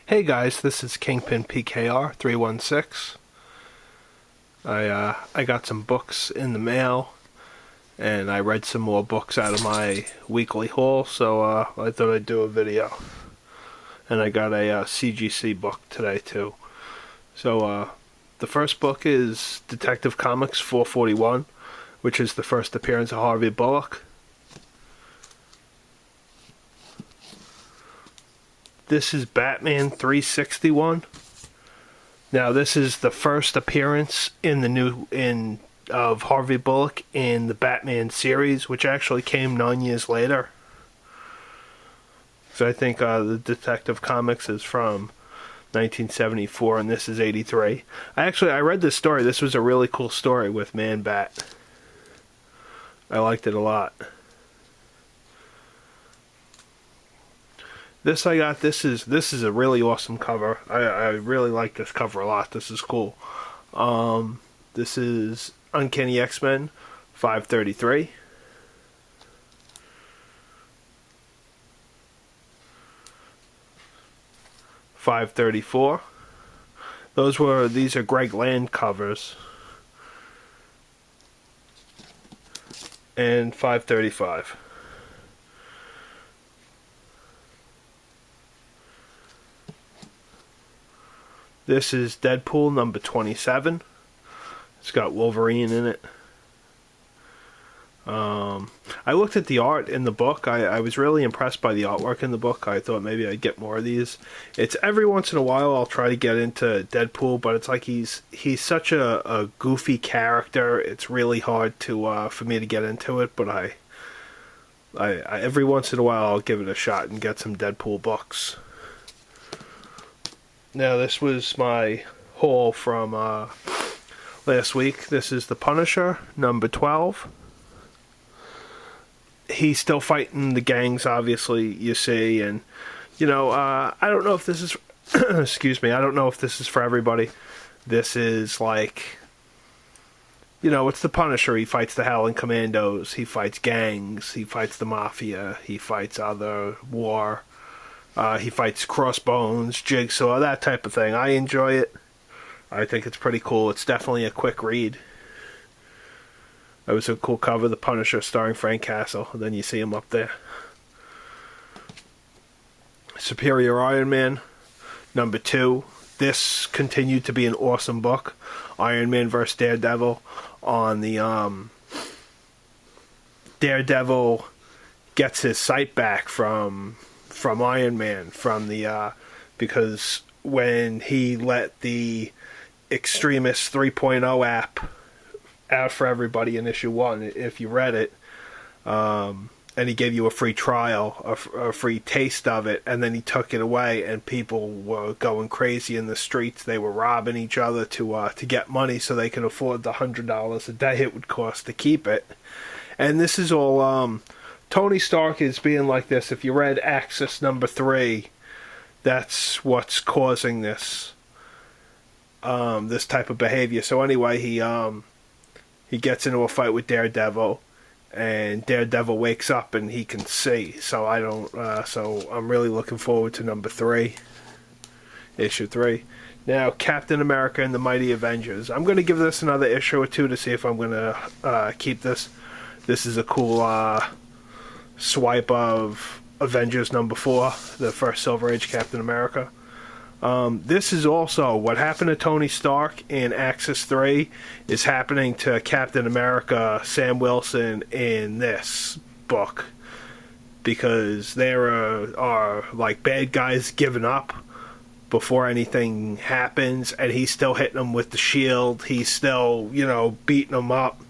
Hey guys, this is Kingpin PKR 316. I got some books in the mail, and I read some more books out of my weekly haul, so I thought I'd do a video. And I got a CGC book today too. So the first book is Detective Comics 441, which is the first appearance of Harvey Bullock. This is Batman 361. Now, this is the first appearance of Harvey Bullock in the Batman series, which actually came 9 years later. So I think the Detective Comics is from 1974, and this is 83. I read this story. This was a really cool story with Man-Bat. I liked it a lot. This is a really awesome cover. I really like this cover a lot. This is cool. This is Uncanny X-Men 533. $534. These are Greg Land covers. And $535. This is Deadpool number 27. It's got Wolverine in it. I looked at the art in the book. I was really impressed by the artwork in the book. I thought maybe I'd get more of these. It's every once in a while I'll try to get into Deadpool, but it's like he's such a goofy character. It's really hard to for me to get into it. But I every once in a while I'll give it a shot and get some Deadpool books. Now, this was my haul from last week. This is The Punisher, number 12. He's still fighting the gangs, obviously, you see. And, I don't know if this is... excuse me. I don't know if this is for everybody. This is like... it's The Punisher. He fights the Howling Commandos. He fights gangs. He fights the Mafia. He fights other war. He fights Crossbones, Jigsaw, that type of thing. I enjoy it. I think it's pretty cool. It's definitely a quick read. That was a cool cover, The Punisher, starring Frank Castle. And then you see him up there. Superior Iron Man, number 2. This continued to be an awesome book. Iron Man vs. Daredevil. On the Daredevil gets his sight back from Iron Man, because when he let the Extremis 3.0 app out for everybody in issue 1, if you read it, and he gave you a free trial, a free taste of it, and then he took it away, and people were going crazy in the streets. They were robbing each other to get money so they could afford the $100 a day it would cost to keep it. And this is all... Tony Stark is being like this. If you read Axis number 3, that's what's causing this type of behavior. So anyway, he gets into a fight with Daredevil, and Daredevil wakes up and he can see. So I'm really looking forward to number 3, issue 3. Now, Captain America and the Mighty Avengers. I'm going to give this another issue or two to see if I'm going to keep this. This is a cool swipe of Avengers number 4, the first Silver Age Captain America. This is also what happened to Tony Stark in Axis 3 is happening to Captain America, Sam Wilson, in this book, because there are like bad guys giving up before anything happens, and he's still hitting them with the shield. He's still beating them up.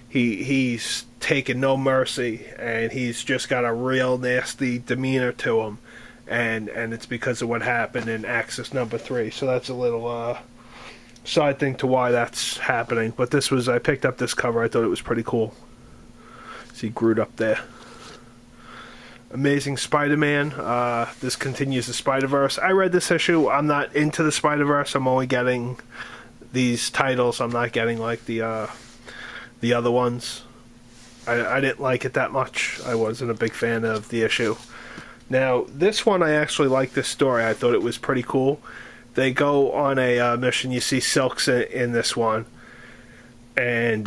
He's taking no mercy, and he's just got a real nasty demeanor to him, and it's because of what happened in Axis number 3. So that's a little side thing to why that's happening. But I picked up this cover. I thought it was pretty cool. See Groot up there. Amazing Spider-Man. This continues the Spider-Verse. I read this issue. I'm not into the Spider-Verse. I'm only getting these titles. I'm not getting like the other ones. I didn't like it that much. I wasn't a big fan of the issue. Now, this one I actually like this story. I thought it was pretty cool. They go on a mission. You see Silks in this one, and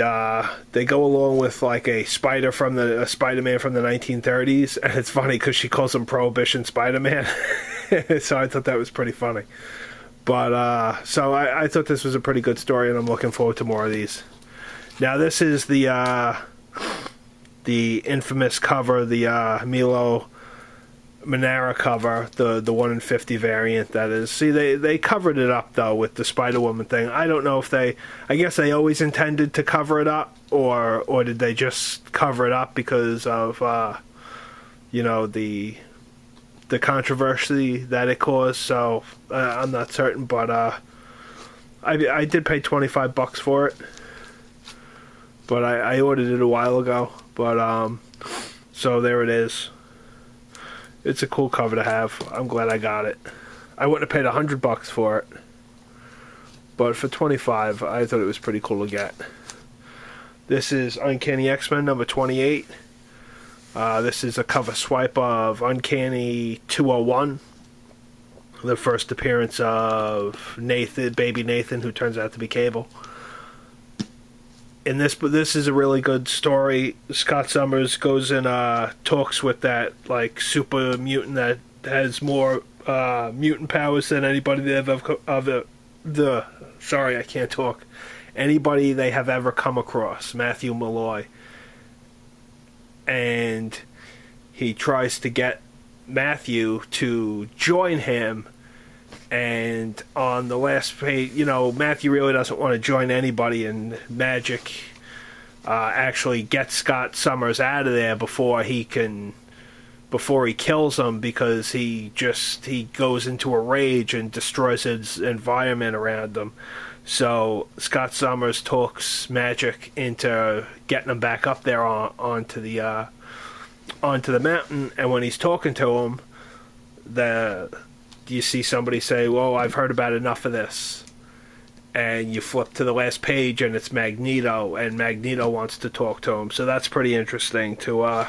they go along with like a Spider-Man from the 1930s, and it's funny because she calls him Prohibition Spider-Man. So I thought that was pretty funny. But so I thought this was a pretty good story, and I'm looking forward to more of these. Now this is the infamous cover, the Milo Manara cover, the 1 in 50 variant, that is. See, they covered it up, though, with the Spider-Woman thing. I don't know if I guess they always intended to cover it up, or did they just cover it up because of, the controversy that it caused. So, I'm not certain, but, I did pay $25 for it. But I ordered it a while ago. But, so there it is. It's a cool cover to have. I'm glad I got it. I wouldn't have paid $100 for it, but for $25, I thought it was pretty cool to get. This is Uncanny X-Men number 28. This is a cover swipe of Uncanny 201, the first appearance of Nathan, baby Nathan, who turns out to be Cable. This is a really good story. Scott Summers goes and talks with that like super mutant that has more mutant powers than anybody they have sorry, I can't talk. Anybody they have ever come across, Matthew Malloy. And he tries to get Matthew to join him. And on the last page, Matthew really doesn't want to join anybody, and Magic actually gets Scott Summers out of there before he kills him, because he goes into a rage and destroys his environment around him. So Scott Summers talks Magic into getting him back up there onto the mountain, and when he's talking to him, you see somebody say, "Whoa, I've heard about enough of this." And you flip to the last page, and it's Magneto, and Magneto wants to talk to him. So that's pretty interesting to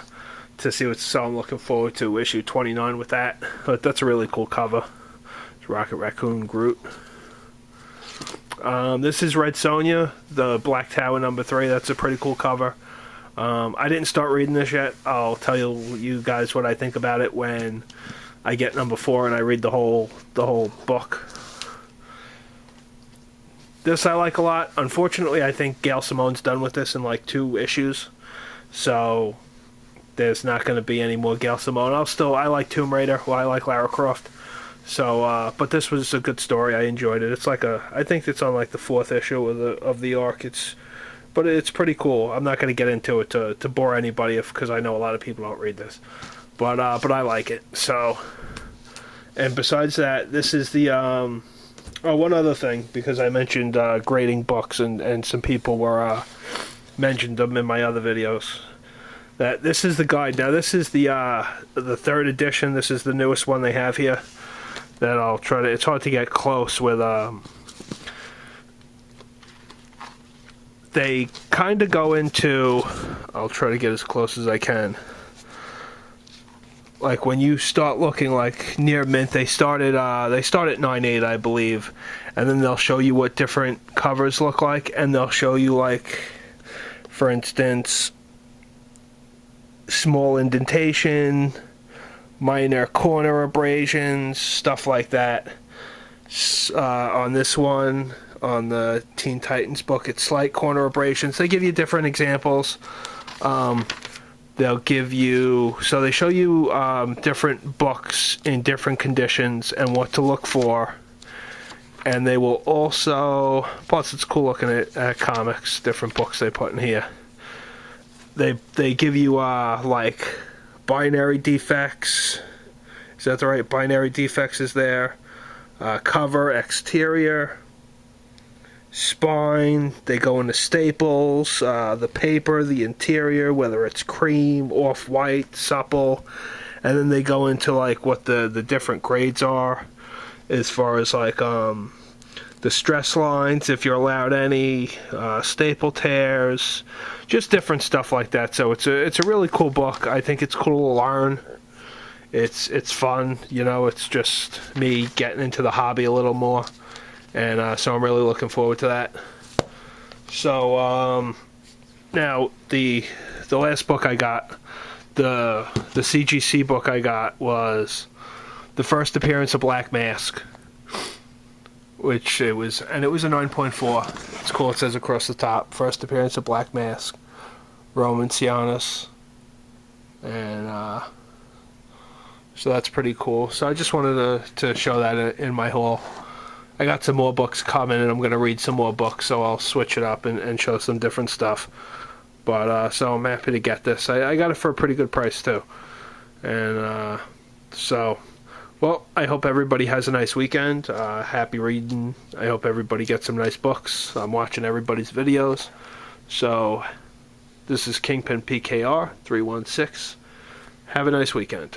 see what's. So I'm looking forward to issue 29 with that. But that's a really cool cover. It's Rocket Raccoon Groot. This is Red Sonja, the Black Tower number 3. That's a pretty cool cover. I didn't start reading this yet. I'll tell you guys what I think about it when I get number 4 and I read the whole book. This I like a lot. Unfortunately, I think Gail Simone's done with this in like 2 issues, so there's not going to be any more Gail Simone. I like Tomb Raider. Well, I like Lara Croft. So, but this was a good story. I enjoyed it. It's like I think it's on like the 4th issue of the arc. But it's pretty cool. I'm not going to get into it to bore anybody, because I know a lot of people don't read this. But I like it. So, and besides that, this is the one other thing, because I mentioned grading books, and some people were mentioned them in my other videos. That this is the guide. Now this is the 3rd edition. This is the newest one they have here. That I'll try to. It's hard to get close with. They kind of go into. I'll try to get as close as I can. Like when you start looking like near mint, they start at 9.8, I believe, and then they'll show you what different covers look like, and they'll show you, like, for instance, small indentation, minor corner abrasions, stuff like that. On this one, on the Teen Titans book, it's slight corner abrasions. They give you different examples. They'll give you, so they show you different books in different conditions and what to look for. And they will also, plus it's cool looking at comics, different books they put in here. They give you like binary defects. Is that the right? Binary defects is there. Cover, exterior, spine. They go into staples, the paper, the interior, whether it's cream, off-white, supple, and then they go into like what the different grades are, as far as like the stress lines, if you're allowed any, staple tears, just different stuff like that. So it's a really cool book. I think it's cool to learn it's fun, you know. It's just me getting into the hobby a little more, and so I'm really looking forward to that. So now the last book I got, the CGC book I got, was the first appearance of Black Mask, which it was a 9.4. It's cool. It says across the top, first appearance of Black Mask, Roman Sionis, and so that's pretty cool. So I just wanted to show that in my haul. I got some more books coming, and I'm going to read some more books, so I'll switch it up and show some different stuff. But so I'm happy to get this. I got it for a pretty good price too. And so, well, I hope everybody has a nice weekend. Happy reading. I hope everybody gets some nice books. I'm watching everybody's videos. So this is Kingpin PKR 316. Have a nice weekend.